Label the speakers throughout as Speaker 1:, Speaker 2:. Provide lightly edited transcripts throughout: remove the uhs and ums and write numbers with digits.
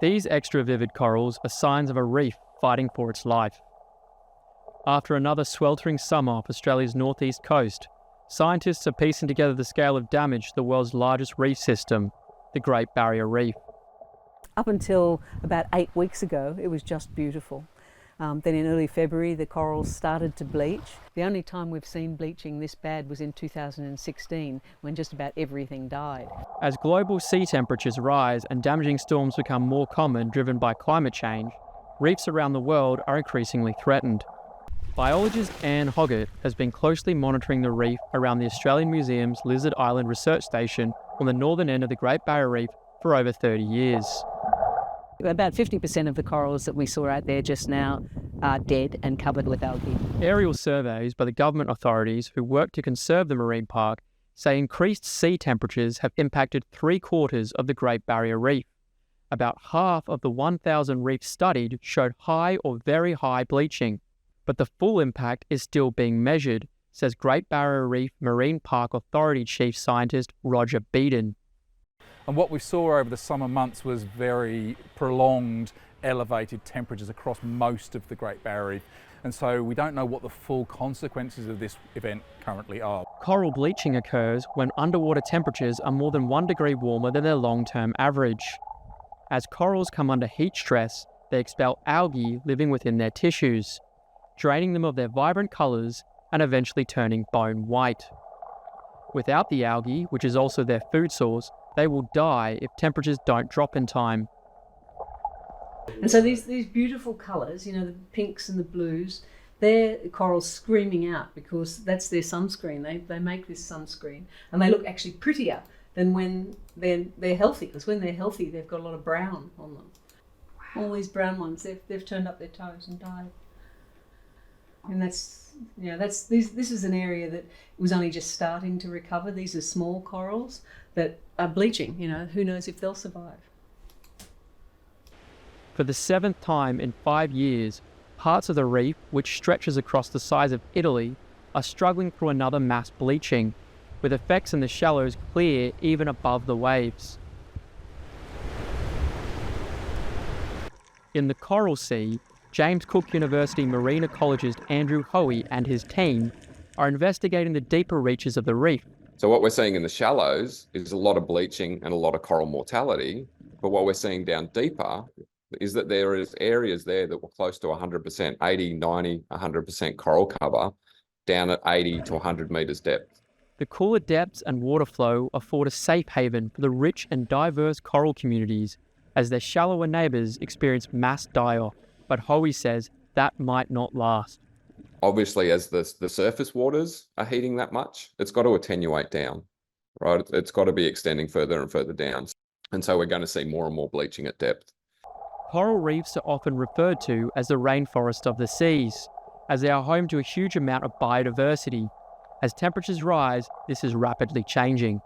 Speaker 1: These extra vivid corals are signs of a reef fighting for its life. After another sweltering summer off Australia's northeast coast, scientists are piecing together the scale of damage to the world's largest reef system, the Great Barrier Reef.
Speaker 2: Up until about 8 weeks ago, it was just beautiful. Then in early February, the corals started to bleach. The only time we've seen bleaching this bad was in 2016, when just about everything died.
Speaker 1: As global sea temperatures rise and damaging storms become more common, driven by climate change, reefs around the world are increasingly threatened. Biologist Anne Hoggett has been closely monitoring the reef around the Australian Museum's Lizard Island Research Station on the northern end of the Great Barrier Reef for over 30 years.
Speaker 2: About 50% of the corals that we saw out there just now are dead and covered with algae.
Speaker 1: Aerial surveys by the government authorities who work to conserve the marine park say increased sea temperatures have impacted 3/4 of the Great Barrier Reef. About half of the 1,000 reefs studied showed high or very high bleaching, but the full impact is still being measured, says Great Barrier Reef Marine Park Authority Chief Scientist Roger Beeden.
Speaker 3: And what we saw over the summer months was very prolonged, elevated temperatures across most of the Great Barrier Reef. And so we don't know what the full consequences of this event currently are.
Speaker 1: Coral bleaching occurs when underwater temperatures are more than 1 degree warmer than their long-term average. As corals come under heat stress, they expel algae living within their tissues, draining them of their vibrant colours and eventually turning bone white. Without the algae, which is also their food source, they will die if temperatures don't drop in time.
Speaker 2: And so these beautiful colours, you know, the pinks and the blues, they're corals screaming out because that's their sunscreen. They make this sunscreen, and they look actually prettier than when they're healthy, because when they're healthy they've got a lot of brown on them. Wow. All these brown ones, they've turned up their toes and died. And this is an area that was only just starting to recover. These are small corals that are bleaching. You know, who knows if they'll survive.
Speaker 1: For the 7th time in 5 years, parts of the reef, which stretches across the size of Italy, are struggling through another mass bleaching, with effects in the shallows clear even above the waves. In the Coral Sea, James Cook University marine ecologist Andrew Hoey and his team are investigating the deeper reaches of the reef.
Speaker 4: So what we're seeing in the shallows is a lot of bleaching and a lot of coral mortality. But what we're seeing down deeper is that there is areas there that were close to 100%, 80, 90, 100% coral cover down at 80 to 100 metres depth.
Speaker 1: The cooler depths and water flow afford a safe haven for the rich and diverse coral communities as their shallower neighbours experience mass die-off. But Hoey says that might not last.
Speaker 4: Obviously, as the surface waters are heating that much, it's got to attenuate down, right? It's got to be extending further and further down. And so we're going to see more and more bleaching at depth.
Speaker 1: Coral reefs are often referred to as the rainforest of the seas, as they are home to a huge amount of biodiversity. As temperatures rise, this is rapidly changing.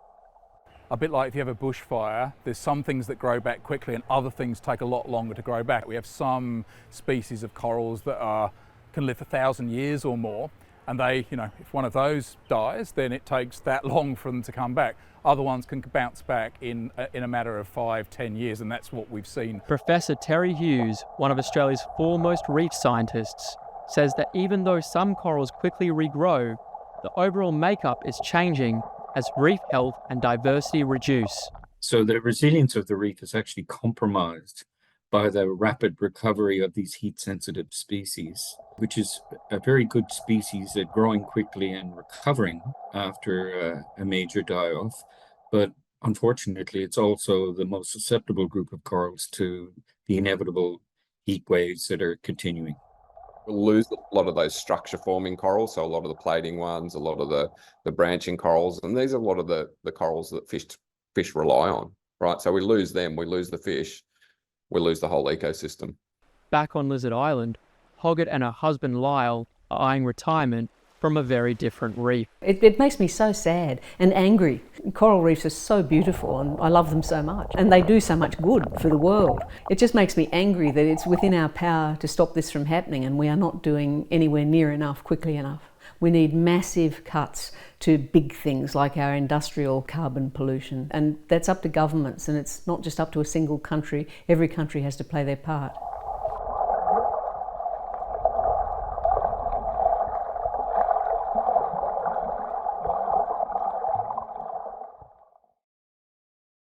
Speaker 3: A bit like if you have a bushfire, there's some things that grow back quickly and other things take a lot longer to grow back. We have some species of corals that can live 1,000 years or more, and they, if one of those dies, then it takes that long for them to come back. Other ones can bounce back in a matter of 5-10 years, and that's what we've seen.
Speaker 1: Professor Terry Hughes, one of Australia's foremost reef scientists, says that even though some corals quickly regrow, the overall makeup is changing as reef health and diversity reduce.
Speaker 5: So the resilience of the reef is actually compromised by the rapid recovery of these heat-sensitive species, which is a very good species at growing quickly and recovering after a major die-off. But unfortunately, it's also the most susceptible group of corals to the inevitable heat waves that are continuing.
Speaker 4: We'll lose a lot of those structure-forming corals, so a lot of the plating ones, a lot of the branching corals, and these are a lot of the corals that fish rely on, right? So we lose them, we lose the fish, we lose the whole ecosystem.
Speaker 1: Back on Lizard Island, Hoggett and her husband Lyle are eyeing retirement from a very different reef.
Speaker 2: It makes me so sad and angry. Coral reefs are so beautiful and I love them so much, and they do so much good for the world. It just makes me angry that it's within our power to stop this from happening and we are not doing anywhere near enough, quickly enough. We need massive cuts to big things like our industrial carbon pollution. And that's up to governments, and it's not just up to a single country. Every country has to play their part.